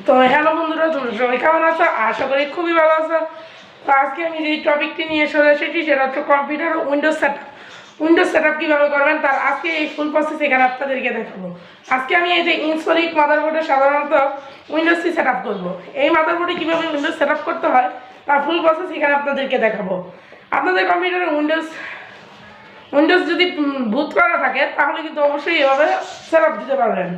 তো হ্যালো বন্ধুরা, তোমরা সবাই কেমন আছো? আশা করি খুবই ভালো আছো। তো আজকে আমি যে টপিকটি নিয়ে চলে এসেছি সেটা হচ্ছে কম্পিউটার উইন্ডোজ সেটআপ কীভাবে করবেন তার আজকে এই ফুল প্রসেস এখানে আপনাদেরকে দেখাবো। আজকে আমি এই যে ইনস্টলিক মাদারবোর্ডে সাধারণত উইন্ডোজ সেটআপ করবো। এই মাদারবোর্ডে কীভাবে উইন্ডোজ সেটআপ করতে হয় তার ফুল প্রসেস এখানে আপনাদেরকে দেখাবো। আপনাদের কম্পিউটারে উইন্ডোজ যদি বুট করা থাকে তাহলে কিন্তু অবশ্যই এভাবে সেটআপ দিতে পারবেন।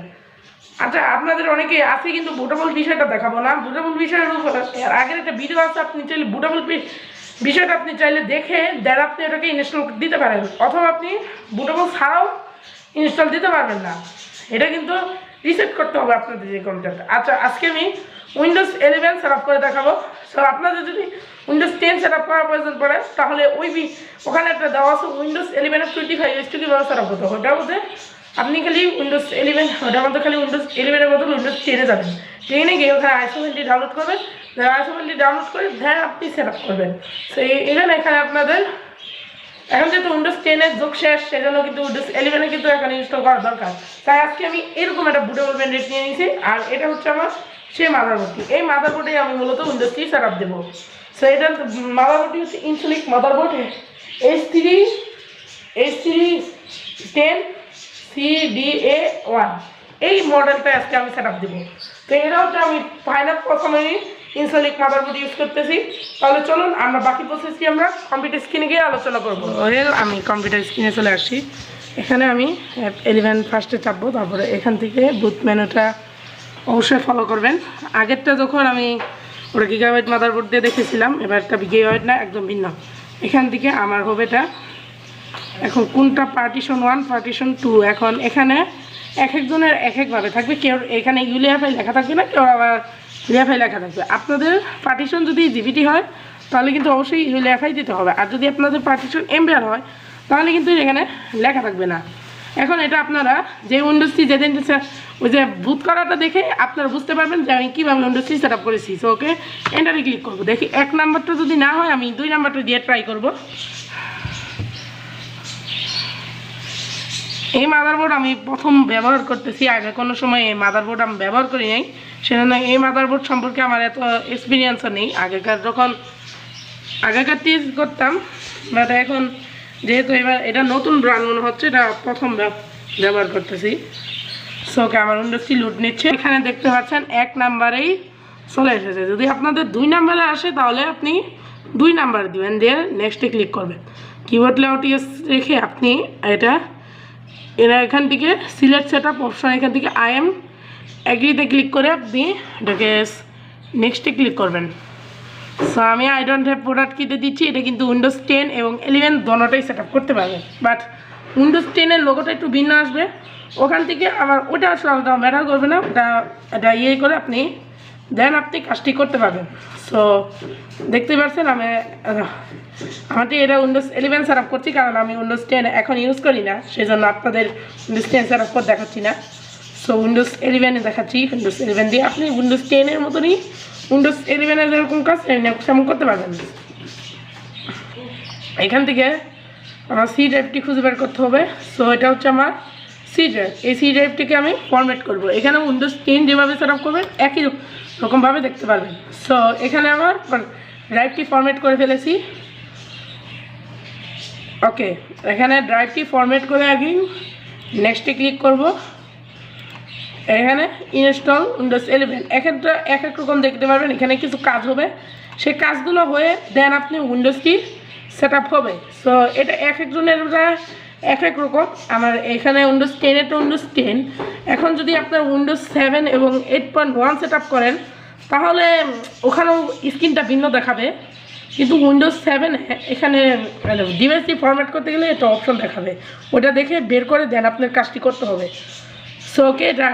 আচ্ছা, আপনাদের অনেকে আছে কিন্তু বুটেবল বিষয়টা দেখাবো না। বুটেবল বিষয়ের উপর এর আগের একটা ভিডিও আছে, আপনি চাইলে বুটেবল বিষয়টা আপনি চাইলে দেখে দেন আপনি এটাকে ইনস্টল দিতে পারেন, অথবা আপনি বুটেবল ছাড়াও ইনস্টল দিতে পারবেন না। এটা কিন্তু রিসেট করতে হবে আপনাদের যে কম্পিউটারটা। আচ্ছা, আজকে আমি উইন্ডোজ 11 সেট আপ করে দেখাবো। সো আপনাদের যদি উইন্ডোজ 10 সেট আপ করার প্রয়োজন পড়ে তাহলে ওখানে একটা দেওয়া আছে উইন্ডোজ 11 25 কীভাবে সেট আপ করতে হবে। ওটার মধ্যে আপনি খালি উইন্ডোজ 11 ওটার মধ্যে খালি উইন্ডোজ 11 বদলে উইন্ডোজ 10 যাবেন। 10 গিয়ে ওখানে আইসোমেন্টটি ডাউনলোড করবেন। আইসোমেন্টটি ডাউনলোড করে আপনি সেট আপ করবেন। সো এখানে আপনাদের এখন যেহেতু উইন্ডোজ 10 যোগ শেষ, সেজন্য কিন্তু উইন্ডোজ 11 কিন্তু এখানে ইনস্টল করা দরকার। তাই আজকে আমি এরকম একটা বুটেবল ব্যান্ডেড নিয়ে নিয়েছি, আর এটা হচ্ছে আমার সেই মাদারবোর্ডটি। এই মাদারবোর্ডে আমি মূলত উইন্ডোজ 3 সেট আপ দেবো। সো এটা মাদারবোর্ডটি হচ্ছে ইনসুলিক মাদারবোর্ড H310 CDA1 এই মডেলটা আজকে আমি সেট আপ দেবো। তো এটা হচ্ছে আমি প্রথমে ইনসুলিক মাদারবোর্ড ইউজ করতেছি। তাহলে চলুন আমরা বাকি প্রসেসটি আমরা কম্পিউটার স্ক্রিনে গিয়ে আলোচনা করবো। আমি কম্পিউটার স্ক্রিনে চলে আসছি। এখানে আমি F11 ফার্স্টে চাপবো, তারপরে এখান থেকে বুট মেনুটা অবশ্যই ফলো করবেন। আগেরটা যখন আমি ওটা গিগাবাইট মাদারবোর্ড দিয়ে দেখেছিলাম, এবারটা গিগাবাইট না, একদম ভিন্ন। এখান থেকে আমার হবে এটা এখন কোনটা পার্টিশন 1 পার্টিশন 2। এখন এখানে এক একজনের এক একভাবে থাকবে। কেউ এখানে ইউলিয়াফাই লেখা থাকবে না, কেউ আবার ইউলিয়াফাই লেখা থাকবে। আপনাদের পার্টিশন যদি জিবিটি হয় তাহলে কিন্তু অবশ্যই ইউলিয়াফাই দিতে হবে, আর যদি আপনাদের পার্টিশন এমবিআর হয় তাহলে কিন্তু এখানে লেখা থাকবে না। এখন এটা আপনারা যে উইন্ডোজটি যেদিন ওই যে বুট করাটা দেখে আপনারা বুঝতে পারবেন যে আমি কীভাবে উইন্ডোজটি সেট আপ করেছি। সো ওকে, এন্টারে ক্লিক করবো। দেখি 1 নাম্বারটা যদি না হয় আমি 2 নাম্বারটা দিয়ে ট্রাই করবো। এই মাদারবোর্ড আমি প্রথম ব্যবহার করতেছি, আগে কোনো সময় এই মাদারবোর্ড আমি ব্যবহার করি নাই, সেজন্য এই মাদারবোর্ড সম্পর্কে আমার এত এক্সপিরিয়েন্সও নেই। আগেকার টিজ করতাম, বাট এখন যেহেতু এবার এটা নতুন ব্র্যান্ড মনে হচ্ছে, এটা প্রথম ব্যবহার করতেছি। সো ওকে, আমার উইন্ডোজটি লুট নিচ্ছে। এখানে দেখতে পাচ্ছেন 1 নাম্বারেই চলে এসেছে। যদি আপনাদের 2 নাম্বারে আসে তাহলে আপনি 2 নাম্বার দিবেন, দিয়ে নেক্সটে ক্লিক করবেন। কিবোর্ড লেআউট রেখে আপনি এখান থেকে সিলেক্ট সেট আপ অপশন, এখান থেকে আই এম অ্যাগ্রিতে ক্লিক করে আপনি এটাকে নেক্সটে ক্লিক করবেন। সো আমি আই ডোন্ট হ্যাভ প্রোডাক্ট কিতে দিচ্ছি। এটা কিন্তু উইন্ডোজ 10 এবং 11 দোনোটাই সেট আপ করতে পারবেন, বাট উইন্ডোজ 10-এর লোগোটা একটু ভিন্ন আসবে। ওখান থেকে আবার ওটা আসলে ওটা ম্যাটার করবে না, এটা ইয়ে করে আপনি কাজটি করতে পারবেন। সো দেখতে পাচ্ছেন আমারটি এটা উইন্ডোজ 11 সেট আপ করছি, কারণ আমি উইন্ডোজ 10 এখন ইউজ করি না, সেই জন্য আপনাদের উইন্ডোজ 10 সেট আপ করে দেখাচ্ছি না। সো উইন্ডোজ 11 দেখাচ্ছি। উইন্ডোজ 11 দিয়ে আপনি উইন্ডোজ 10-এর মতনই উইন্ডোজ 11-এর যেরকম কাজ সেমন করতে পারবেন। এখান থেকে আমার সি ড্রাইভটি খুঁজে বের করতে হবে। সো এটা হচ্ছে আমার সি ড্রাইভ। এই সি ড্রাইভটিকে আমি ফরম্যাট করব। এখানে উইন্ডোজ 10 যেভাবে সেট আপ করবেন একই রকমভাবে দেখতে পারবেন। সো এখানে আমার ড্রাইভটি ফরম্যাট করে ফেলেছি। ওকে, এখানে ড্রাইভটি ফরম্যাট করে আগে নেক্সটে ক্লিক করব। এখানে ইনস্টল উইন্ডোজ 11 এখানটা এক এক রকম দেখতে পারবেন। এখানে কিছু কাজ হবে, সেই কাজগুলো হয়ে দেন আপনি উইন্ডোজটি সেট আপ হবে। সো এটা এক একজনের এক এক রকম। আমার এখানে উইন্ডোজ 10 এটা উইন্ডোজ 10। এখন যদি আপনার উইন্ডোজ 7 এবং 8.1 সেট আপ করেন তাহলে ওখানেও স্ক্রিনটা ভিন্ন দেখাবে, কিন্তু উইন্ডোজ 7 এখানে ডিভাইসটি ফরম্যাট করতে গেলে এটা অপশন দেখাবে, ওটা দেখে বের করে দেন আপনার কাজটি করতে হবে। সো ওকে, এটা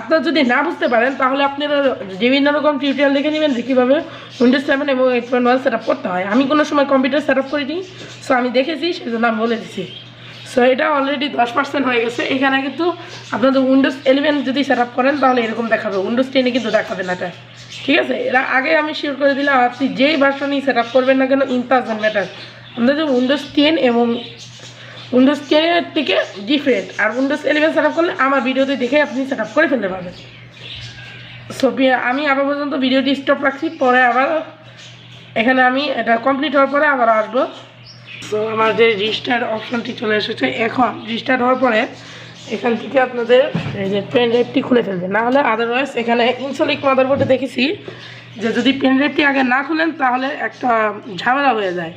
আপনার যদি না বুঝতে পারেন তাহলে আপনারা বিভিন্ন রকম টিউটোরিয়াল দেখে নেবেন যে কীভাবে উইন্ডোজ 7 এবং 8.1 সেট আপ করতে হয়। আমি কোনো সময় কম্পিউটার সেট আপ করিনি, সো আমি দেখেছি, সেজন্য আমি বলে দিচ্ছি। সো এটা অলরেডি 10% হয়ে গেছে। এখানে কিন্তু আপনাদের উইন্ডোজ 11 যদি সেট আপ করেন তাহলে এরকম দেখাবে, উইন্ডোজ 10-এ কিন্তু দেখাবে না এটা, ঠিক আছে? এরা আগে আমি শিওর করে দিলাম, আপনি যেই ভার্সনই সেট আপ করবেন না কেন ইন ডাজন্ট ম্যাটার, আপনাদের উইন্ডোজ 10 এবং উইন্ডোজ 10 থেকে ডিফারেন্ট। আর উইন্ডোজ 11 সেট আপ করলে আমার ভিডিওতে দেখে আপনি সেট আপ করে ফেলতে পারবেন। সো আমি আবার পর্যন্ত ভিডিওটি স্টপ রাখছি, পরে আবার এখানে আমি এটা কমপ্লিট হওয়ার পরে আবার আসবো। সো আমার যে রিস্টার্ট অপশনটি চলে এসেছে, এখন রিস্টার্ট হওয়ার পরে এখান থেকে আপনাদের এই যে পেন ড্রাইভটি খুলে ফেলবেন, না হলে আদারওয়াইজ এখানে ইনসলিক মাদারবোর্ডে দেখেছি যে যদি পেন ড্রাইভটি আগে না খুলেন তাহলে একটা ঝামেলা হয়ে যায়,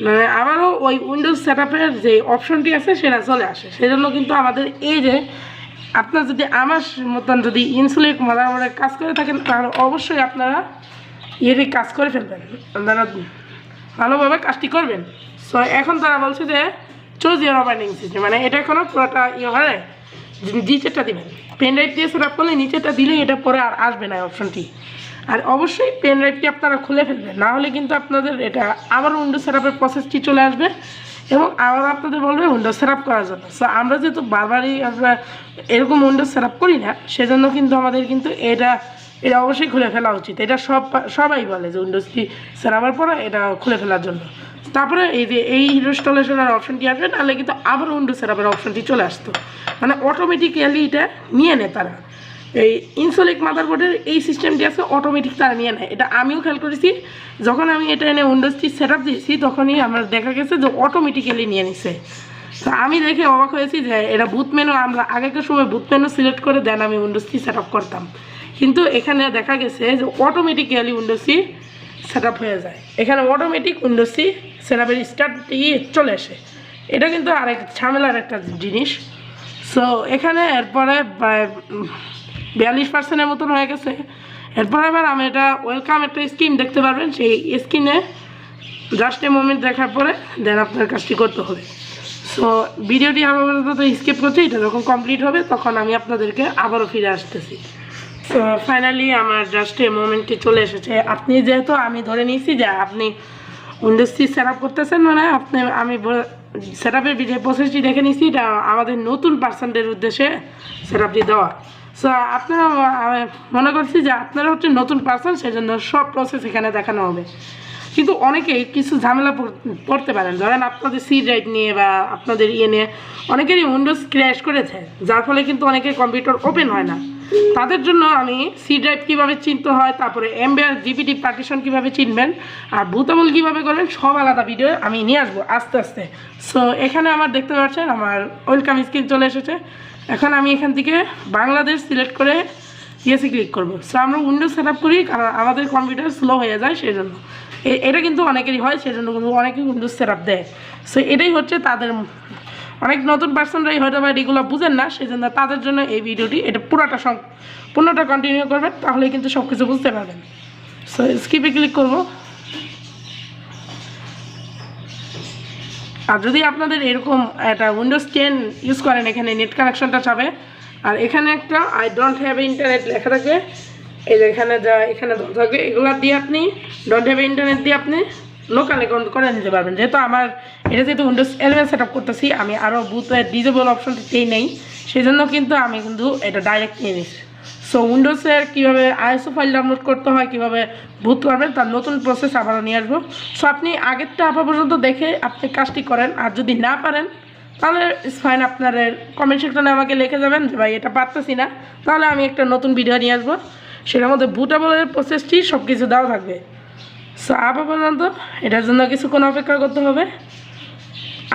মানে আবারও ওই উইন্ডোজ সেটআপের যে অপশনটি আছে সেটা চলে আসে। সেজন্য কিন্তু আমাদের এই যে আপনার যদি আমার মতন যদি ইনসুলিক মাদারবোর্ডে কাজ করে থাকেন তাহলে অবশ্যই আপনারা ইয়েটি কাজ করে ফেলবেন, আপনারা ভালোভাবে কাজটি করবেন। সো এখন তারা বলছে যে চুজ ইয়ার অপারেটিং সিস্টেম, মানে এটা এখনও পুরোটা ইয়ে হয়, নিচেরটা দেবেন পেন ড্রাইভ দিয়ে সেট আপ করলে নিচেরটা দিলেই এটা পরে আর আসবে না অপশনটি। আর অবশ্যই পেন ড্রাইভটি আপনারা খুলে ফেলবেন, না হলে কিন্তু আপনাদের এটা আবার উইন্ডোজ সেট আপের প্রসেসটি চলে আসবে এবং আবার আপনাদের বলবে উইন্ডোজ সেট আপ করার জন্য। সো আমরা যেহেতু বারবারই আমরা এরকম উইন্ডোজ সেট আপ করি না, সেজন্য কিন্তু আমাদের কিন্তু এটা অবশ্যই খুলে ফেলা উচিত। এটা সবাই বলে যে উইন্ডোজটি সেট আপের পরে এটা খুলে ফেলার জন্য। তারপরে এই যে এই ইনস্টলেশনের অপশনটি আসবে, নাহলে কিন্তু আবার উইন্ডোজ সেট আপের অপশনটি চলে আসতো, মানে অটোমেটিক্যালি এটা নিয়ে নেয় তারা। এই ইনসলিক মাদারবোর্ডের এই সিস্টেমটি আছে অটোমেটিক তারা নিয়ে নেয়, এটা আমিও খেয়াল করেছি। যখন আমি এটা এনে উইন্ডোজটি সেট আপ দিয়েছি তখনই আমার দেখা গেছে যে অটোমেটিক্যালি নিয়ে নিছে। তো আমি দেখে অবাক হয়েছি যে এটা বুট মেনু, আমরা আগেকার সময় বুট মেনু সিলেক্ট করে দেন আমি উইন্ডোজটি সেট আপ করতাম, কিন্তু এখানে দেখা গেছে যে অটোমেটিক্যালি উইন্ডোজটি সেট আপ হয়ে যায়। এখানে অটোমেটিক উইন্ডোজটি সেট আপের স্টার্টটি চলে আসে, এটা কিন্তু আরেক ঝামেলার একটা জিনিস। সো এখানে এরপরে 42% মতন হয়ে গেছে। এরপর আবার আমি এটা ওয়েলকাম একটা স্ক্রিন দেখতে পারবেন, সেই স্ক্রিনে জাস্ট এ মোমেন্ট দেখার পরে দেন আপনার কাজটি করতে হবে। সো ভিডিওটি আমার তো স্কিপ করছি, এটা যখন কমপ্লিট হবে তখন আমি আপনাদেরকে আবারও ফিরে আসতেছি। সো ফাইনালি আমার জাস্ট এ মোমেন্টটি চলে এসেছে। আপনি যেহেতু আমি ধরে নিয়েছি যে আপনি উইন্ডোজটি সেট আপ করতেছেন, মানে আমি সেট আপের যে প্রসেসটি দেখে নিয়েছি, এটা আমাদের নতুন পার্সনদের উদ্দেশ্যে সেট আপটি দেওয়া। সো আপনারা মনে করছি যে আপনারা হচ্ছে নতুন পার্সন, সেজন্য সব প্রসেস এখানে দেখানো হবে। কিন্তু অনেকেই কিছু ঝামেলা পড়তে পারেন, ধরেন আপনাদের সি ড্রাইভ নিয়ে বা আপনাদের ইয়ে নিয়ে অনেকেরই উইন্ডোজ ক্র্যাশ করেছে, যার ফলে কিন্তু অনেকের কম্পিউটার ওপেন হয় না। তাদের জন্য আমি সি ড্রাইভ কীভাবে চিনতে হয়, তারপরে এমবিআর জিপিটি পার্টিশন কীভাবে চিনবেন, আর বুটেবল কীভাবে করবেন, সব আলাদা ভিডিও আমি নিয়ে আসবো আস্তে আস্তে। সো এখানে আমার দেখতে পাচ্ছেন আমার ওয়েলকাম স্ক্রিন চলে এসেছে। এখন আমি এখান থেকে বাংলাদেশ সিলেক্ট করে ইয়েসে ক্লিক করবো। সো আমরা উইন্ডোজ সেট আপ করি কারণ আমাদের কম্পিউটার স্লো হয়ে যায়, সেই জন্য এটা কিন্তু অনেকেরই হয়, সেজন্য কিন্তু অনেকেই উইন্ডোজ সেট আপ দেয়। সো এটাই হচ্ছে তাদের, অনেক নতুন পার্সনরাই হয়তো বা এগুলো বুঝেন না, সেই জন্য তাদের জন্য এই ভিডিওটি, এটা পুরোটা কন্টিনিউ করবেন, তাহলে কিন্তু সব কিছু বুঝতে পারবেন। সো স্কিপে ক্লিক করবো। আর যদি আপনাদের এরকম একটা উইন্ডোজ 10 ইউজ করেন, এখানে নেট কানেকশনটা চাবে, আর এখানে একটা আই ডোন্ট হ্যাভ ইন্টারনেট লেখা থাকবে, এই যে এখানে এখানে থাকবে, এগুলো দিয়ে আপনি ডোন্ট হ্যাভ ইন্টারনেট দিয়ে আপনি লোকাল অ্যাকাউন্ট করে নিতে পারবেন। যেহেতু আমার এটা যেহেতু উইন্ডোজ 11 সেট আপ করতেছি, আমি আরও বুথের ডিজেবল অপশনটিতেই নেই, সেই জন্য কিন্তু আমি কিন্তু এটা ডাইরেক্ট নিয়ে নিচ্ছি। সো উইন্ডোজের কীভাবে আইএসও ফাইল ডাউনলোড করতে হয়, কীভাবে বুট করবেন, তার নতুন প্রসেস আবারও নিয়ে আসবো। সো আপনি আগেরটা আবার পর্যন্ত দেখে আপনি কাজটি করেন, আর যদি না পারেন তাহলে ইটস ফাইন, আপনার কমেন্ট সেকশনে আমাকে লিখে যাবেন যে ভাই এটা পারতেছি না, তাহলে আমি একটা নতুন ভিডিও নিয়ে আসবো, সেটার মধ্যে বুটেবলের প্রসেসটি সব কিছু দেওয়া থাকবে। সো আবার পর্যন্ত এটার জন্য কিছুক্ষণ অপেক্ষা করতে হবে।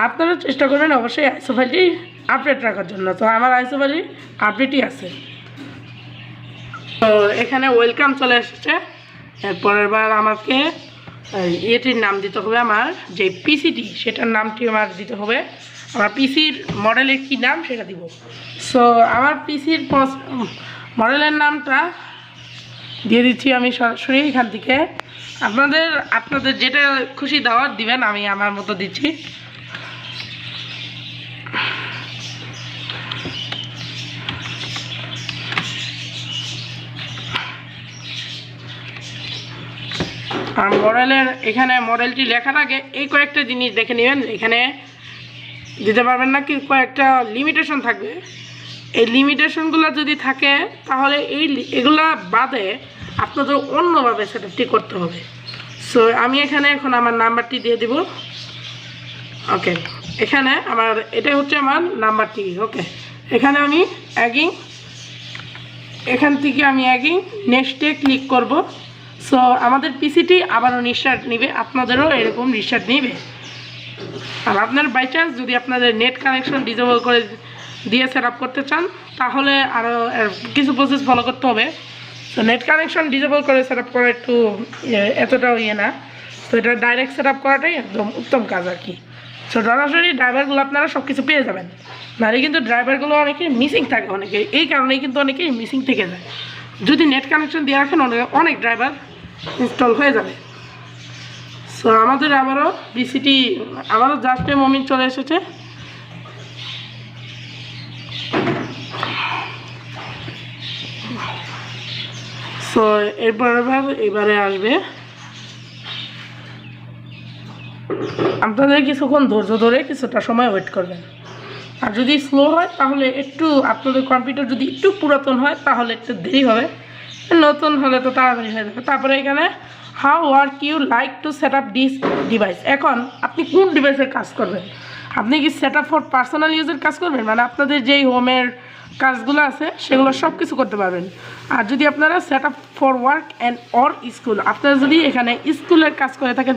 আপনারা চেষ্টা করবেন অবশ্যই আইএসও ফাইলটি আপডেট রাখার জন্য। তো আমার আইএসও ফাইলটি আপডেটই আছে। তো এখানে ওয়েলকাম চলে এসেছে। এরপরের বার আমাকে এটির নাম দিতে হবে, আমার যে পিসিটি সেটার নামটি আমার দিতে হবে, আমার পিসির মডেলের কী নাম সেটা দিব। সো আমার পিসির মডেলের নামটা দিয়ে দিচ্ছি আমি সরাসরি এখান থেকে। আপনাদের যেটা খুশি দেওয়ার দিবেন, আমি আমার মতো দিচ্ছি। আর মডেলের এখানে মডেলটি লেখার আগে এই কয়েকটা জিনিস দেখে নেবেন, এখানে দিতে পারবেন না কি কয়েকটা লিমিটেশন থাকবে। এই লিমিটেশনগুলো যদি থাকে তাহলে এগুলা বাদে আপনাদের অন্যভাবে সেটআপটি করতে হবে। সো আমি এখানে এখন আমার নাম্বারটি দিয়ে দিব। ওকে, এখানে আমার এটাই হচ্ছে আমার নাম্বারটি। ওকে, এখানে আমি এখান থেকে আমি আগে নেক্সটে ক্লিক করব। সো আমাদের পিসিটি আবারও রিস্টার্ট নেবে, আপনাদেরও এরকম রিস্টার্ট নেবে। আর আপনার বাই চান্স যদি আপনাদের নেট কানেকশন ডিসেবল করে দিয়ে সেট আপ করতে চান তাহলে আরও কিছু প্রসেস ফলো করতে হবে। তো নেট কানেকশন ডিসেবল করে সেট আপ করা একটু এতটাও না, তো এটা ডাইরেক্ট সেট আপ করাটাই একদম উত্তম কাজ আর কি। সো সরাসরি ড্রাইভারগুলো আপনারা সব কিছু পেয়ে যাবেন, নাহলে কিন্তু ড্রাইভারগুলো অনেকে মিসিং থাকে, অনেকে এই কারণেই কিন্তু অনেকেই মিসিং থেকে যায়। যদি নেট কানেকশন দিয়ে রাখেন অনেক ড্রাইভার ইনস্টল হয়ে যাবে। সো আমাদের আবারও বিসিটি আবারও জাস্ট এ মোমেন্ট চলে এসেছে। সো এবারে আসবে, আপনাদের কিছুক্ষণ ধৈর্য ধরে কিছুটা সময় ওয়েট করবেন। আর যদি স্লো হয় তাহলে একটু, আপনাদের কম্পিউটার যদি একটু পুরাতন হয় তাহলে একটু দেরি হবে, নতুন হলে তো তাড়াতাড়ি হয়ে যাবে। তারপরে এখানে how work you like to set up this device. এখন আপনি কোন ডিভাইসের কাজ করবেন? আপনি কি সেট আপ ফর পার্সোনাল ইউজের কাজ করবেন, মানে আপনাদের যেই হোমের কাজগুলো আছে সেগুলো সব কিছু করতে পারবেন। আর যদি আপনারা set up for work and or school, আপনারা যদি এখানে স্কুলের কাজ করে থাকেন,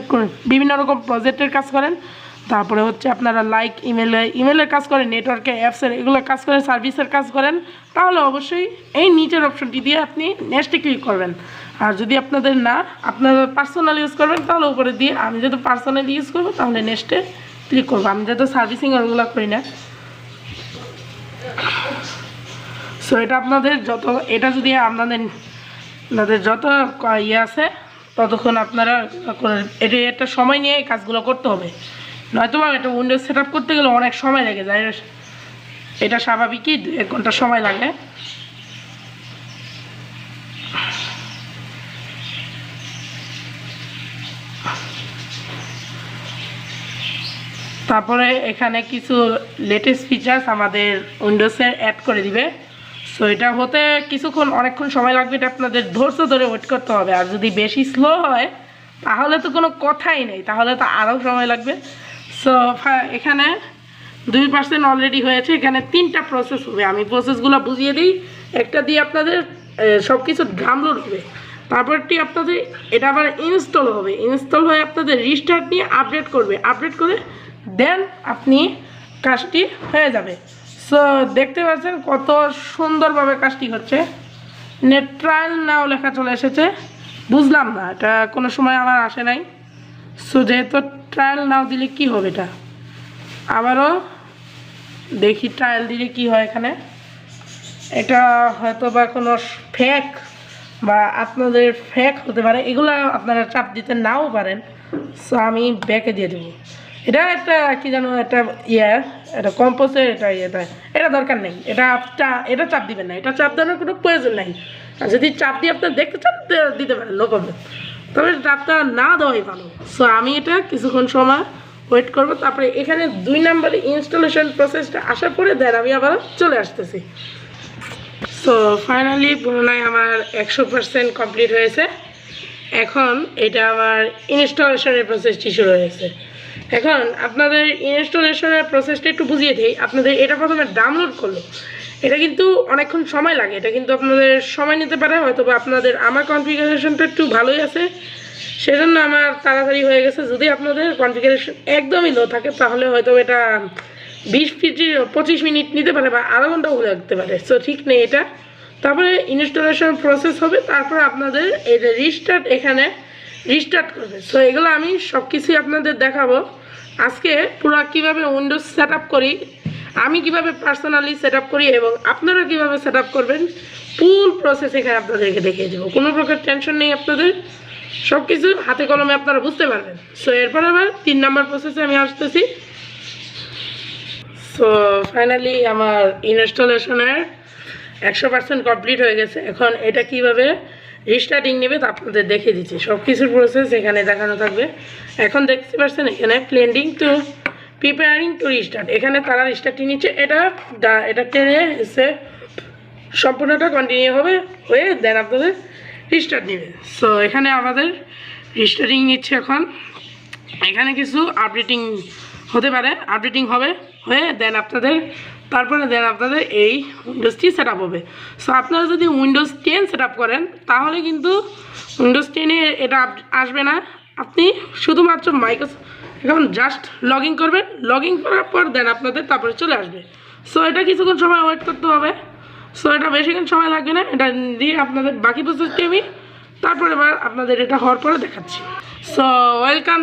বিভিন্ন রকম প্রজেক্টের কাজ করেন, তারপরে হচ্ছে আপনারা লাইক ইমেলের কাজ করেন, নেটওয়ার্কে অ্যাপসের এগুলোর কাজ করেন, সার্ভিসের কাজ করেন, তাহলে অবশ্যই এই নিচের অপশনটি দিয়ে আপনি নেক্সটে ক্লিক করবেন। আর যদি আপনাদের না, আপনারা পার্সোনাল ইউজ করবেন তাহলে উপরে দিয়ে, আমি যেহেতু পার্সোনাল ইউজ করবো তাহলে নেক্সটে ক্লিক করবো, আমি যেহেতু সার্ভিসিং ওগুলো করি না। সো এটা আপনাদের যত, এটা যদি আপনাদের যত ইয়ে আছে ততক্ষণ আপনারা এটা একটা সময় নিয়ে এই কাজগুলো করতে হবে, নয়তো বা এটা উইন্ডোজ সেট আপ করতে গেলে অনেক সময় লেগে যায়, এটা স্বাভাবিকই 1 ঘন্টা সময় লাগে। তারপরে এখানে কিছু লেটেস্ট ফিচার্স আমাদের উইন্ডোজে অ্যাড করে দিবে। সো এটা হতে কিছুক্ষণ অনেকক্ষণ সময় লাগবে, এটা আপনাদের ধৈর্য ধরে ওয়েট করতে হবে। আর যদি বেশি স্লো হয় তাহলে তো কোনো কথাই নেই, তাহলে তো আরও সময় লাগবে। সো এখানে 2% অলরেডি হয়েছে, এখানে 3টা প্রসেস হবে, আমি প্রসেসগুলো বুঝিয়ে দিই। একটা দিয়ে আপনাদের সব কিছু ডাউনলোড হবে, তারপরটি আপনাদের এটা আবার ইনস্টল হবে, ইনস্টল হয়ে আপনাদের রিস্টার্ট নিয়ে আপডেট করবে, আপডেট করে দেন আপনি কাজটি হয়ে যাবে। সো দেখতে পাচ্ছেন কত সুন্দরভাবে কাজটি হচ্ছে। নেট ট্রায়াল নাও লেখা চলে এসেছে, বুঝলাম না এটা কোনো সময় আমার আসে নাই। সো যেহেতু ট্রায়াল নাও দিলে কি হবে, এটা আবারও দেখি ট্রায়াল দিলে কি হয়। এখানে এটা হয়তো বা কোনো ফেক বা আপনাদের ফেক হতে পারে, এগুলো আপনারা চাপ দিতে নাও পারেন। সো আমি ব্যাকে দিয়ে দেবো। এটা একটা কি জানো, একটা এটা কম্পোজের এটা দরকার নেই, এটা চাপ দিবেন না, এটা চাপ দেওয়ার কোনো প্রয়োজন নেই। আর যদি চাপ দিয়ে আপনার দেখতে চান দিতে পারেন, নো প্রবলেম, তবে চাপটা না দেওয়াই ভালো। সো আমি এটা কিছুক্ষণ সময় ওয়েট করবো, তারপরে এখানে 2 নম্বরে ইনস্টলেশন প্রসেসটা আসার পরে দেন আমি আবার চলে আসতেছি। সো ফাইনালি পুরোনায় আমার 100% কমপ্লিট হয়েছে। এখন এটা আমার ইনস্টলেশনের প্রসেসটি শুরু হয়েছে। এখন আপনাদের ইনস্টলেশনের প্রসেসটা একটু বুঝিয়ে দিই। আপনাদের এটা প্রথমে ডাউনলোড করলো, এটা কিন্তু অনেকক্ষণ সময় লাগে, এটা কিন্তু আপনাদের সময় নিতে পারে, হয়তো বা আপনাদের, আমার কনফিগারেশনটা একটু ভালোই আছে সেজন্য আমার তাড়াতাড়ি হয়ে গেছে। যদি আপনাদের কনফিগারেশন একদমই লো থাকে তাহলে হয়তো এটা 20-25 মিনিট নিতে পারে বা আধা ঘন্টাও লাগতে পারে। সো ঠিক নেই এটা। তারপরে ইনস্টলেশন প্রসেস হবে, তারপরে আপনাদের এই যে এখানে রিস্টার্ট করবে। সো এগুলো আমি সব কিছুই আপনাদের দেখাবো আজকে, পুরো কীভাবে উইন্ডোজ সেট আপ করি, আমি কিভাবে পার্সোনালি সেট আপ করি এবং আপনারা কিভাবে সেট আপ করবেন, ফুল প্রসেস এখানে আপনাদেরকে দেখিয়ে দেবো। কোনো প্রকার টেনশন নেই, আপনাদের সব কিছু হাতে কলমে আপনারা বুঝতে পারবেন। সো এরপর আবার 3 নম্বর প্রসেসে আমি আসতেছি। সো ফাইনালি আমার ইনস্টলেশনের 100% কমপ্লিট হয়ে গেছে। এখন এটা কিভাবে রিস্টার্টিং নেবে তা আপনাদের দেখিয়ে দিচ্ছি, সব কিছুর প্রসেস এখানে দেখানো থাকবে। এখন দেখতে পাচ্ছেন এখানে প্রিপেয়ারিং টু রিস্টার্ট, এখানে তারা রিস্টার্টিং নিচ্ছে, এটা টেনে এসে সম্পূর্ণটা কন্টিনিউ হয়ে দেন আপনাদের রিস্টার্ট নেবে। সো এখানে আমাদের রিস্টার্টিং নিচ্ছে। এখন এখানে কিছু আপডেটিং হতে পারে, আপডেটিং হয়ে দেন আপনাদের তারপরে দেন আপনাদের এই উইন্ডোজটি সেট আপ হবে। সো আপনারা যদি উইন্ডোজ 10 সেট আপ করেন তাহলে কিন্তু উইন্ডোজ 10-এ এটা আসবে না। আপনি শুধুমাত্র এখন জাস্ট লগ ইন করবেন, লগ ইন করার পর দেন আপনাদের তারপরে চলে আসবে। সো এটা কিছুক্ষণ সময় ওয়েট করতে হবে। সো এটা বেশিক্ষণ সময় লাগবে না, এটা দিয়ে আপনাদের বাকি প্রসেসটি আমি তারপরে এবার আপনাদের এটা হওয়ার পরে দেখাচ্ছি। সো ওয়েলকাম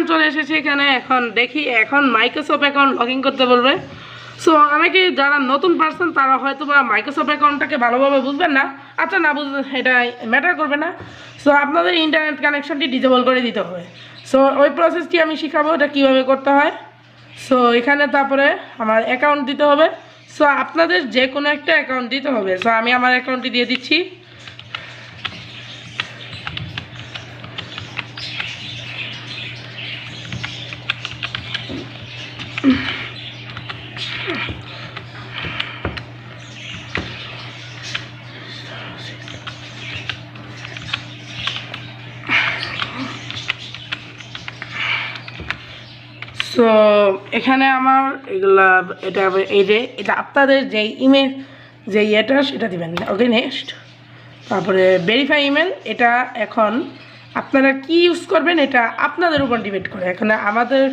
চলে এসেছে এখানে। এখন দেখি এখন মাইক্রোসফট অ্যাকাউন্ট লগ ইন করতে বলবে। সো অনেকে যারা নতুন পার্সন তারা হয়তো বা মাইক্রোসফট অ্যাকাউন্টটাকে ভালোভাবে বুঝবেন না। আচ্ছা, না বুঝবেন এটা ম্যাটার করবে না। সো আপনাদের ইন্টারনেট কানেকশনটি ডিসেবল করে দিতে হবে। সো ওই প্রসেসটি আমি শিখাবো এটা কীভাবে করতে হয়। সো এখানে তারপরে আমার অ্যাকাউন্ট দিতে হবে। সো আপনাদের যে কোনো একটা অ্যাকাউন্ট দিতে হবে। সো আমি আমার অ্যাকাউন্টটি দিয়ে দিচ্ছি। সো এখানে আমার এগুলা এটা আপনাদের যে ইমেল যে ইয়েটা সেটা দিবেন। ওকে, নেক্সট। তারপরে ভেরিফাই ইমেল, এটা এখন আপনারা কি ইউজ করবেন এটা আপনাদের উপর ডিপেন্ড করে। এখানে আমাদের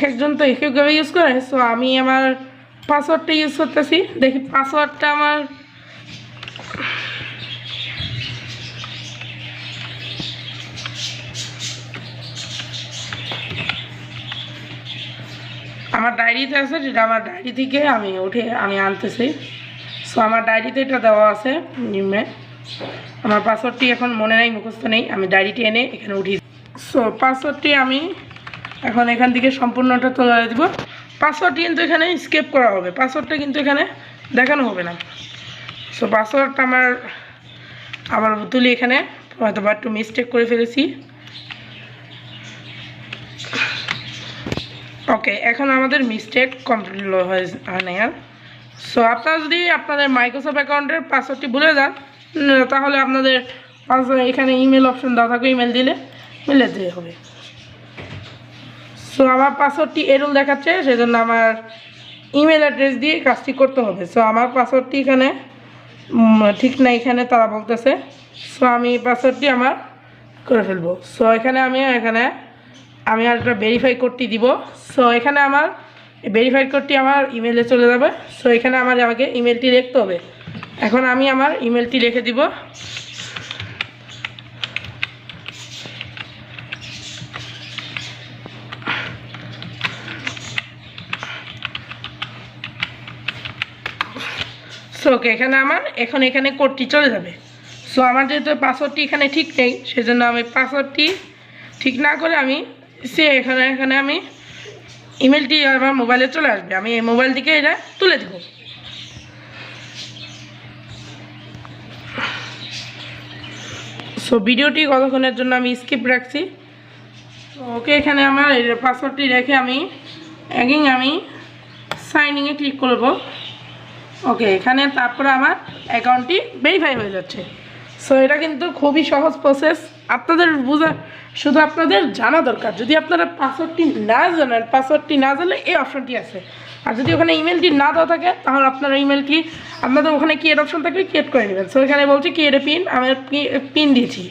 একজন তো একভাবে ইউজ করে। সো আমি আমার পাসওয়ার্ডটা ইউজ করতেছি। দেখি পাসওয়ার্ডটা আমার ডায়েরিতে আছে, যেটা আমার ডায়েরি থেকে আমি আনতেছি। সো আমার ডায়েরিতে এটা দেওয়া আছে নিম্নে। আমার পাসওয়ার্ডটি এখন মনে নেই, মুখস্থ নেই, আমি ডায়েরিটি এনে এখানে উঠিয়ে। সো পাসওয়ার্ডটি আমি এখন এখান থেকে সম্পূর্ণটা তুলে দেবো। পাসওয়ার্ডটি কিন্তু এখানে স্কেপ করা হবে, পাসওয়ার্ডটা কিন্তু এখানে দেখানো হবে না। সো পাসওয়ার্ডটা আবার তুলি। এখানে হয়তো বা একটু মিস্টেক করে ফেলেছি। ওকে, এখন আমাদের মিস্টেক কমপ্লিট হয় না আর। সো আপনারা যদি আপনাদের মাইক্রোসফট অ্যাকাউন্টের পাসওয়ার্ডটি ভুলে যান তাহলে আপনাদের এখানে ইমেল অপশন দেওয়া থাকবে, ইমেল দিলে মিলে দিয়ে হবে। সো আমার পাসওয়ার্ডটি এরকম দেখাচ্ছে, সেজন্য আমার ইমেল অ্যাড্রেস দিয়ে কাজটি করতে হবে। সো আমার পাসওয়ার্ডটি এখানে ঠিক না, এখানে তারা বলতেছে। সো আমি পাসওয়ার্ডটি আমার করে ফেলবো। সো এখানে আমি আর একটা ভেরিফাই কোডটি দিব। সো এখানে আমার ভেরিফাই কোডটি আমার ইমেলে চলে যাবে। সো এখানে আমাকে ইমেলটি লিখতে হবে। এখন আমি আমার ইমেলটি লিখে দিব। সো ওকে, এখানে কোডটি চলে যাবে। সো আমার যেহেতু পাসওয়ার্ডটি এখানে ঠিক নেই, সেজন্য আমি পাসওয়ার্ডটি ঠিক না করে এখানে আমি ইমেলটি আমার মোবাইলে চলে আসবে। আমি এই মোবাইল থেকে এটা তুলে দেব। সো ভিডিওটি কতক্ষণের জন্য আমি স্কিপ রাখছি। ওকে, এখানে আমার এই পাসওয়ার্ডটি রেখে আমি সাইনিংয়ে ক্লিক করব। ওকে, এখানে তারপরে আমার অ্যাকাউন্টটি ভেরিফাই হয়ে যাচ্ছে। সো এটা কিন্তু খুবই সহজ প্রসেস, শুধু আপনাদের জানা দরকার। যদি আপনারা পাসওয়ার্ডটি না জানলে এই অপশনটি আছে। আর যদি ওখানে ইমেলটি না দেওয়া থাকে তাহলে আপনারা আপনাদের ওখানে ক্রিয়েট অপশন থাকলে ক্রিয়েট করে নেবেন। সো এখানে বলছি ক্রিয়েট পিন, আমি পিন দিয়েছি।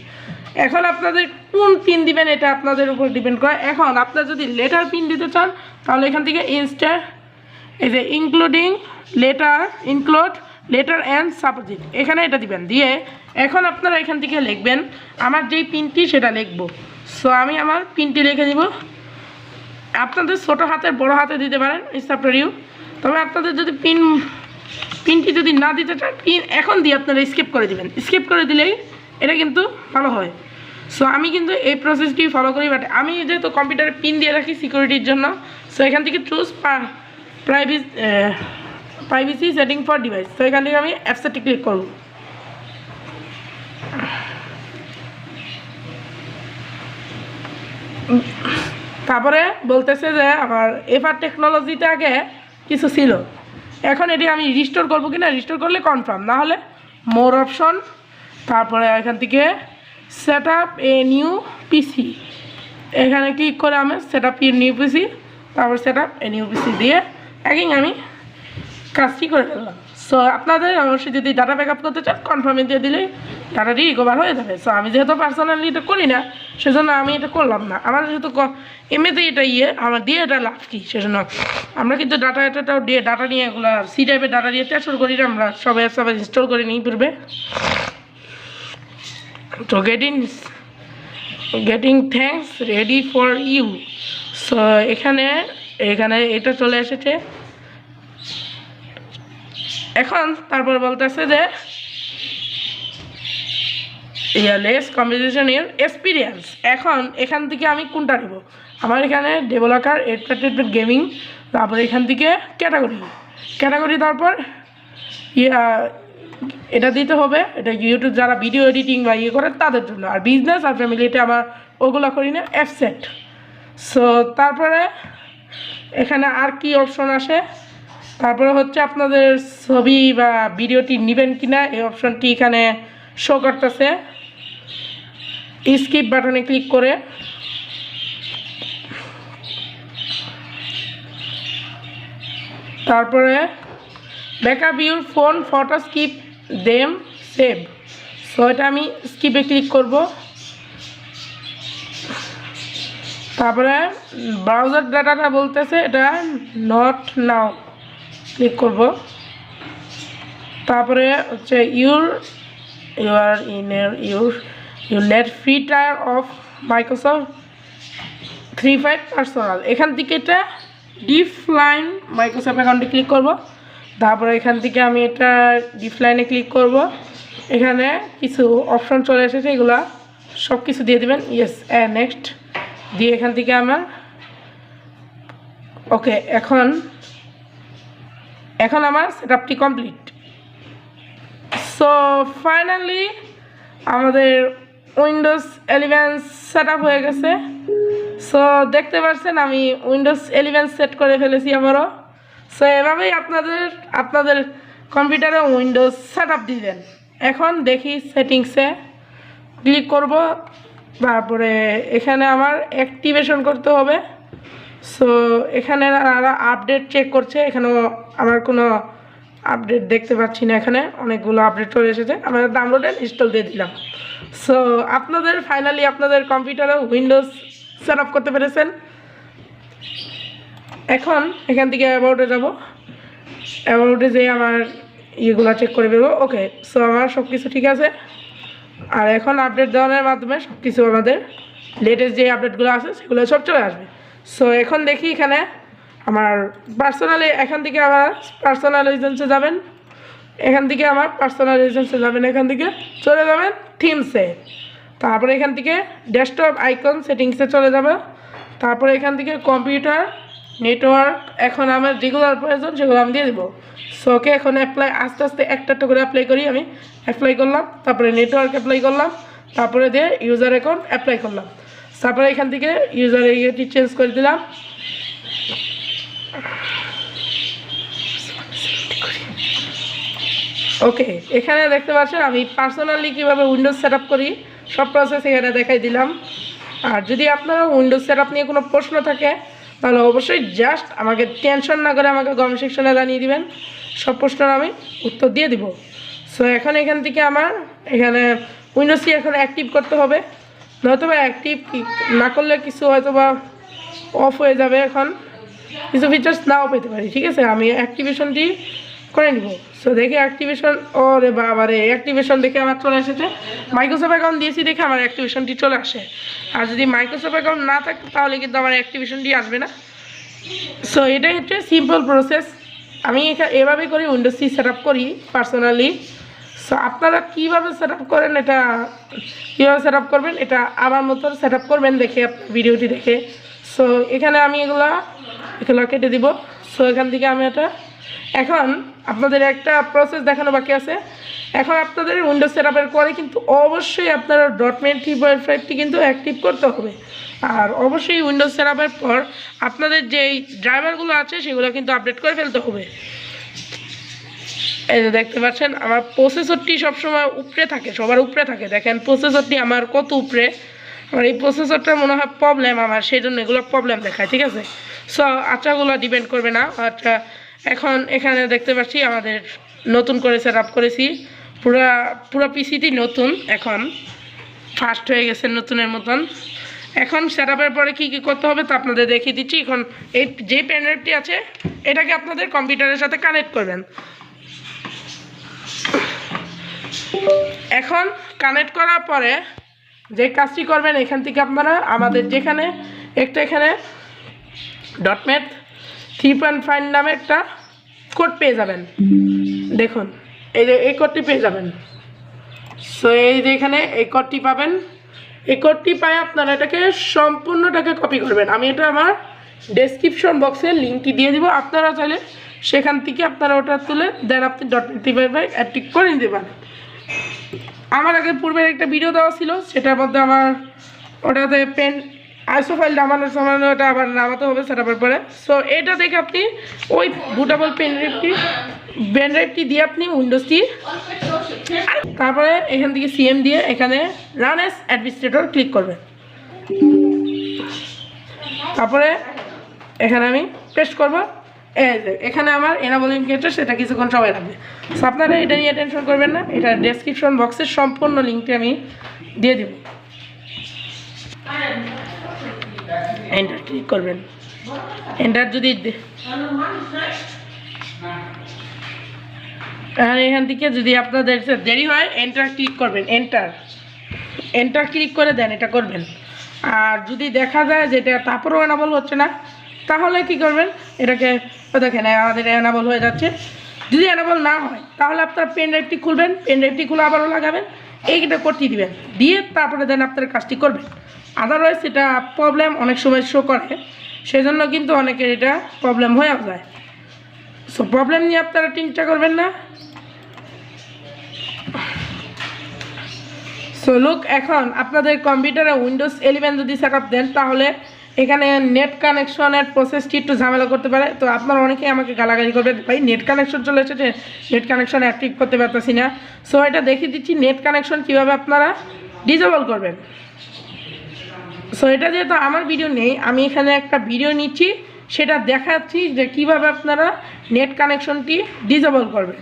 এখন আপনাদের কোন পিন দিবেন এটা আপনাদের উপর ডিপেন্ড করে। এখন আপনারা যদি লেটার পিন দিতে চান তাহলে এখান থেকে ইনক্লুড লেটার অ্যান্ড সাবজেক্ট এখানে এটা দিবেন। দিয়ে এখন আপনারা এখান থেকে লিখবেন আমার যেই পিনটি সেটা লিখবো। সো আমি আমার পিনটি লিখে দিব। আপনাদের ছোটো হাতের বড় হাতে দিতে পারেন, ইটস আপ টু ইউ। তবে আপনাদের যদি পিনটি যদি না দিতে চান, পিন এখন দিয়ে আপনারা স্কিপ করে দিবেন। স্কিপ করে দিলেই এটা কিন্তু ভালো হয়। সো আমি কিন্তু এই প্রসেসটি ফলো করি, বাট আমি যেহেতু কম্পিউটারে পিন দিয়ে রাখি সিকিউরিটির জন্য। সো এখান থেকে choose privacy setting for device. তো এখান থেকে আমি অ্যাপসেটে ক্লিক করব। তারপরে বলতেছে যে আমার এফআর টেকনোলজিতে আগে কিছু ছিল, এখন এটি আমি রিস্টোর করবো কিনা, রিস্টোর করলে কনফার্ম, না হলে মোর অপশন, তারপরে এখান থেকে set up a new PC, এখানে ক্লিক করে আমি set up a new PC, তারপর set up a new PC দিয়ে একই আমি কাজটি করে ফেললাম। সো আপনাদের অবশ্যই যদি ডাটা ব্যাকআপ করতে চান কনফার্মে দিয়ে দিলেই ডাটাটি রিকভার হয়ে যাবে। সো আমি যেহেতু পার্সোনালি এটা করি না সেজন্য আমি এটা করলাম না। আমার যেহেতু এমনিতেই এটা আমার দিয়ে এটা লাভ কী, সেজন্য আমরা কিন্তু ডাটাটাও দিয়ে ডাটা নিয়ে এগুলো সি টাইপের ডাটা দিয়ে ট্রান্সফার করি না, আমরা সব অ্যাপস আবার ইনস্টল করে নিই পূর্বে। তো getting thanks ready for you. So এখানে এটা চলে এসেছে। এখন তারপর বলতেছে যে ইয়ারলেস কম্পিটিশন ইউর এক্সপিরিয়েন্স। এখন এখান থেকে আমি কোনটা নেব? আমার এখানে ডেভেলপার, এন্টারটেনমেন্ট, গেমিং, তারপর এখান থেকে ক্যাটাগরি তারপর এটা দিতে হবে। এটা ইউটিউব যারা ভিডিও এডিটিং বা করে তাদের জন্য, আর বিজনেস আর ফ্যামিলিতে আমার ওগুলো করি না, অ্যাপসেট। সো তারপরে এখানে আর কি অপশন আসে, তারপরে হচ্ছে আপনাদের ছবি বা ভিডিওটি নেবেন কিনা এই অপশনটি এখানে শো করতেছে। স্কিপ বাটনে ক্লিক করে তারপরে backup your phone photo skip them save. So এটা আমি স্কিপে ক্লিক করব। তারপরে ব্রাউজার ডাটাটা বলতেছে এটা নট নাও, ক্লিক করব। তারপরে হচ্ছে your net free trial of Microsoft 3.5 personal. এখান থেকে এটা ডিফলাইন মাইক্রোসফট অ্যাকাউন্টে ক্লিক করব। তারপরে এখান থেকে আমি এটা ডিফলাইনে ক্লিক করব। এখানে কিছু অপশন চলে এসেছে, এগুলা সব কিছু দিয়ে দেবেন। ইয়েস নেক্সট দিয়ে এখান থেকে আমার ওকে। এখন আমার সেটআপটি কমপ্লিট। সো ফাইনালি আমাদের উইন্ডোজ 11 সেট আপ হয়ে গেছে। সো দেখতে পাচ্ছেন আমি উইন্ডোজ 11 সেট করে ফেলেছি আমারও। সো এভাবেই আপনাদের কম্পিউটারে উইন্ডোজ সেট আপ দিবেন। এখন দেখি সেটিংসে ক্লিক করব। তারপরে এখানে আমার অ্যাক্টিভেশন করতে হবে। সো এখানে আপডেট চেক করছে, এখানেও আমার কোনো আপডেট দেখতে পাচ্ছি না। এখানে অনেকগুলো আপডেট চলে এসেছে, আমরা ডাউনলোড অ্যান্ড ইনস্টল দিয়ে দিলাম। সো ফাইনালি আপনাদের কম্পিউটারে উইন্ডোজ সেট আপ করতে পেরেছেন। এখন এখান থেকে অ্যাবাউটে যাব। অ্যাবাউটে যেয়ে আমার ইয়েগুলো চেক করে বেরোবো। ওকে, সো আমার সব কিছু ঠিক আছে। আর এখন আপডেট দেওয়ার মাধ্যমে সব কিছু আমাদের লেটেস্ট যে আপডেটগুলো আছে সেগুলো সব চলে আসবে। সো এখন দেখি এখানে আমার এখান থেকে আমার পার্সোনালাইজেশনে যাবেন। এখান থেকে চলে যাবেন থিমসে। তারপরে এখান থেকে ডেস্কটপ আইকন সেটিংসে চলে যাবে। তারপরে এখান থেকে কম্পিউটার নেটওয়ার্ক, এখন আমার যেগুলো প্রয়োজন সেগুলো আমি দিয়ে দেবো। সো ওকে, এখন আস্তে আস্তে একটা করে অ্যাপ্লাই করি। আমি অ্যাপ্লাই করলাম, তারপরে নেটওয়ার্ক অ্যাপ্লাই করলাম, তারপরে দিয়ে ইউজার অ্যাকাউন্ট অ্যাপ্লাই করলাম। তারপরে এখান থেকে ইউজার ইয়েটি চেঞ্জ করে দিলাম। ওকে, এখানে দেখতে পাচ্ছেন আমি পার্সোনালি কীভাবে উইন্ডোজ সেট আপ করি সব প্রসেস এখানে দেখাই দিলাম। আর যদি আপনারা উইন্ডোজ সেট আপ নিয়ে কোনো প্রশ্ন থাকে তাহলে অবশ্যই জাস্ট আমাকে টেনশন না করে আমাকে কমেন্ট সেকশনে জানিয়ে দিবেন, সব প্রশ্নের আমি উত্তর দিয়ে দিব। সো এখান থেকে আমার এখানে উইন্ডোজটি এখন অ্যাক্টিভ করতে হবে, নয়তো বা অ্যাক্টিভ না করলে কিছু হয়তো বা অফ হয়ে যাবে। এখন কিছু ফিচার্স নাও পেতে পারি, ঠিক আছে। আমি অ্যাক্টিভেশনটি করে নিব। সো দেখি অ্যাক্টিভেশন, ওরে বাবারে অ্যাক্টিভেশন দেখে আমার চলে এসেছে। মাইক্রোসফট অ্যাকাউন্ট দিয়েছি দেখে আমার অ্যাক্টিভেশনটি চলে আসে। আর যদি মাইক্রোসফট অ্যাকাউন্ট না থাকে তাহলে কিন্তু আমার অ্যাক্টিভেশনটি আসবে না। সো এটাই হচ্ছে সিম্পল প্রসেস। আমি এভাবেই করি উইন্ডোজটি সেট আপ করি পার্সোনালি। সো আপনারা কীভাবে সেট আপ করেন, কীভাবে সেট আপ করবেন এটা আমার মতো সেট আপ করবেন দেখে ভিডিওটি দেখে। সো এখানে আমি এগুলো কেটে দিব। সো এখান থেকে আমি এখন আপনাদের একটা প্রসেস দেখানো বাকি আছে। এখন আপনাদের উইন্ডোজ সেট আপের পরে কিন্তু অবশ্যই আপনারা .NET 3.5টি কিন্তু অ্যাক্টিভ করতে হবে। আর অবশ্যই উইন্ডোজ সেট আপের পর আপনাদের যেই ড্রাইভারগুলো আছে সেগুলো কিন্তু আপডেট করে ফেলতে হবে। এই যে দেখতে পাচ্ছেন আমার প্রসেসরটি সবসময় উপরে থাকে, সবার উপরে থাকে। দেখেন প্রসেসরটি আমার কত উপরে। আমার এই প্রসেসরটার মনে হয় প্রবলেম আমার, সেই জন্য এগুলো প্রবলেম দেখায়, ঠিক আছে। সো আচ্ছাগুলো ডিপেন্ড করবে না। আচ্ছা এখন এখানে দেখতে পাচ্ছি আমাদের নতুন করে সেট আপ করেছি, পুরো পিসিটি নতুন, এখন ফাস্ট হয়ে গেছে নতুনের মতন। এখন সেট আপের পরে কী কী করতে হবে তা আপনাদের দেখিয়ে দিচ্ছি। এখন এই যে পেন ড্রাইভটি আছে এটাকে আপনাদের কম্পিউটারের সাথে কানেক্ট করবেন। এখন কানেক্ট করার পরে যে কাজটি করবেন, এখান থেকে আপনারা আমাদের যেখানে এখানে .NET 3.5 নামে একটা কোড পেয়ে যাবেন। দেখুন এই কোডটি পেয়ে যাবেন। সো এই যে এখানে এই কোডটি পাবেন, এই কোডটি পাই আপনারা এটাকে সম্পূর্ণটাকে কপি করবেন। আমি এটা আমার ডেসক্রিপশন বক্সে লিঙ্কটি দিয়ে দিব, আপনারা চাইলে সেখান থেকে আপনারা ওটা তুলে দেন আপনি .NET 3.5 অ্যাক্টিভ করে নিতে পারেন। আমার আগে পূর্বের একটা ভিডিও দেওয়া ছিল, সেটার মধ্যে আমার ওটাতে পেন আইসো ফাইল নামানোর সময় ওটা আবার নামাতে হবে সেট আপের পরে। সো এটা দেখে আপনি ওই বুটেবল পেন ড্রাইভটি দিয়ে আপনি উইন্ডোজটি, তারপরে এখান থেকে সিএম দিয়ে এখানে রান এস অ্যাডমিনিস্ট্রেটর ক্লিক করবেন। তারপরে এখানে আমি পেস্ট করবো, এখানে আমার এনাবলিং ক্ষেত্রে সেটা কিছুক্ষণ সময় লাগবে। সো আপনারা এটা নিয়ে টেনশন করবেন না, এটা ডেসক্রিপশন বক্সের সম্পূর্ণ লিঙ্কটি আমি দিয়ে দেব। এন্টার ক্লিক করবেন। এন্টার যদি এখান থেকে যদি আপনাদের দেরি হয় এন্টার ক্লিক করবেন, এন্টার ক্লিক করে দেন এটা করবেন। আর যদি দেখা যায় যেটা তারপরেও এনাবল হচ্ছে না, তাহলে কি করবেন, এটাকে দেখেন আমাদের এনাবল হয়ে যাচ্ছে। যদি এনাবল না হয় তাহলে আপনার পেন ড্রাইভটি খুলবেন, পেন ড্রাইভটি খুলে আবারও লাগাবেন, এইটা করতে দিবেন, দিয়ে তারপরে দেন আপনার কাজটি করবেন। আদারওয়াইজ এটা প্রবলেম অনেক সময় শো করে, সেজন্য কিন্তু অনেকের এটা প্রবলেম হয়ে যায়। সো প্রবলেম নিয়ে আপনারা চিন্তা করবেন না। সো লুক, এখন আপনাদের কম্পিউটারে উইন্ডোজ 11 যদি সেট আপ দেন তাহলে এখানে নেট কানেকশনের প্রসেসটি একটু ঝামেলা করতে পারে। তো আপনারা অনেকেই আমাকে গালাগালি করবেন, ভাই নেট কানেকশন চলে এসেছে, নেট কানেকশন অ্যাক্টিভ করতে পারতেছি না। সো এটা দেখিয়ে দিচ্ছি নেট কানেকশন কীভাবে আপনারা ডিসেবল করবেন। সো এটা যেহেতু আমার ভিডিও নেই, আমি এখানে একটা ভিডিও নিচ্ছি, সেটা দেখাচ্ছি যে কিভাবে আপনারা নেট কানেকশনটি ডিসেবল করবেন।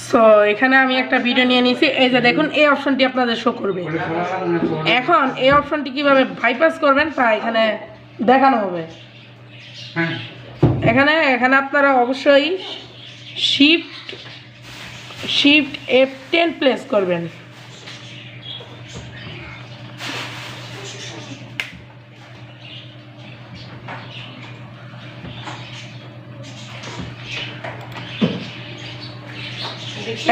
সো এখানে আমি একটা ভিডিও নিয়ে নিয়েছি, এই যে দেখুন এই অপশনটি আপনাদের শো করবে। এখন এই অপশনটি কিভাবে বাইপাস করবেন তা এখানে দেখানো হবে। এখানে আপনারা অবশ্যই শিফট F10 প্রেস করবেন।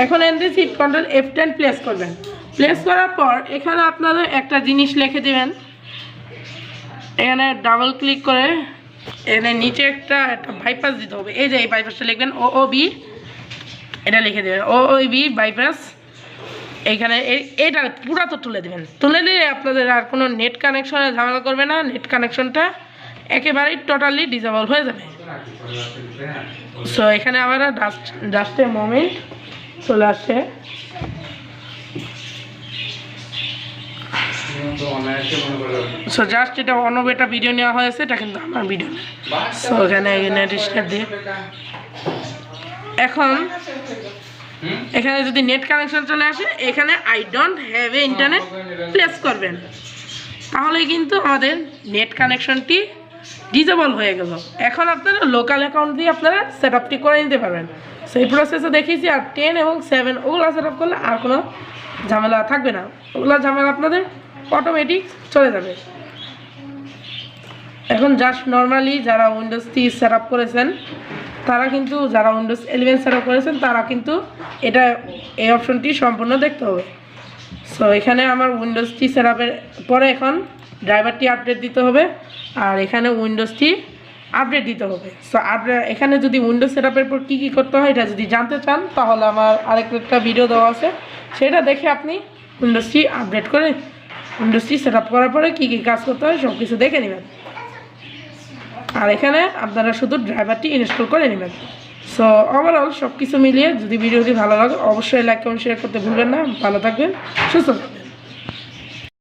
এখন শিফট কন্ট্রোল F10 প্লেস করবেন। প্লেস করার পর এখানে আপনাদের একটা জিনিস লিখে দেবেন, এখানে ডাবল ক্লিক করে এখানে নিচে একটা বাইপাস দিতে হবে। এই যে এই বাইপাসটা লিখবেন OOB, এটা লিখে দেবেন OOB বাইপাস। এইখানে এটা পুরা তো তুলে দেবেন, তুলে দিয়ে আপনাদের আর কোনো নেট কানেকশনে ঝামেলা করবে না, নেট কানেকশনটা একেবারেই টোটালি ডিসেবল হয়ে যাবে। সো এখানে আবার জাস্ট মোমেন্ট চলে আসছে। সো জাস্ট এটা অন্য একটা ভিডিও নেওয়া হয়েছে, এটা কিন্তু আমার ভিডিও। সো এখানে স্টার্ট দিয়ে এখন এখানে যদি নেট কানেকশন চলে আসে, এখানে I don't have a internet place করবেন, তাহলে কিন্তু আমাদের নেট কানেকশনটি ডিসেবল হয়ে গেল। এখন আপনারা লোকাল অ্যাকাউন্ট দিয়ে আপনারা সেট আপটি করে নিতে পারবেন। সেই প্রসেসে দেখিয়েছি। আর 10 এবং 7 ওগুলো সেট আপ করলে আর কোনো ঝামেলা থাকবে না, ওগুলো ঝামেলা আপনাদের অটোমেটিক চলে যাবে। এখন জাস্ট নর্মালি যারা উইন্ডোজ 3 সেট আপ করেছেন তারা কিন্তু, যারা উইন্ডোজ 11 সেট আপ করেছেন তারা কিন্তু এটা এই অপশনটি সম্পূর্ণ দেখতে হবে। সো এখানে আমার উইন্ডোজ 3 সেট আপের পরে এখন ড্রাইভারটি আপডেট দিতে হবে, আর এখানে উইন্ডোজটি আপডেট দিতে হবে। সো এখানে যদি উইন্ডোজ সেট আপের পর কী কী করতে হয় এটা যদি জানতে চান তাহলে আমার আরেকটা ভিডিও দেওয়া আছে, সেটা দেখে আপনি উইন্ডোজটি আপডেট করে উইন্ডোজটি সেট আপ করার পরে কী কী কাজ করতে হয় সব কিছু দেখে নেবেন। আর এখানে আপনারা শুধু ড্রাইভারটি ইনস্টল করে নেবেন। সো ওভারঅল সব কিছু মিলিয়ে যদি ভিডিওটি ভালো লাগে অবশ্যই লাইক কমেন্ট শেয়ার করতে ভুলবেন না। ভালো থাকবেন, সুস্থ থাকবেন।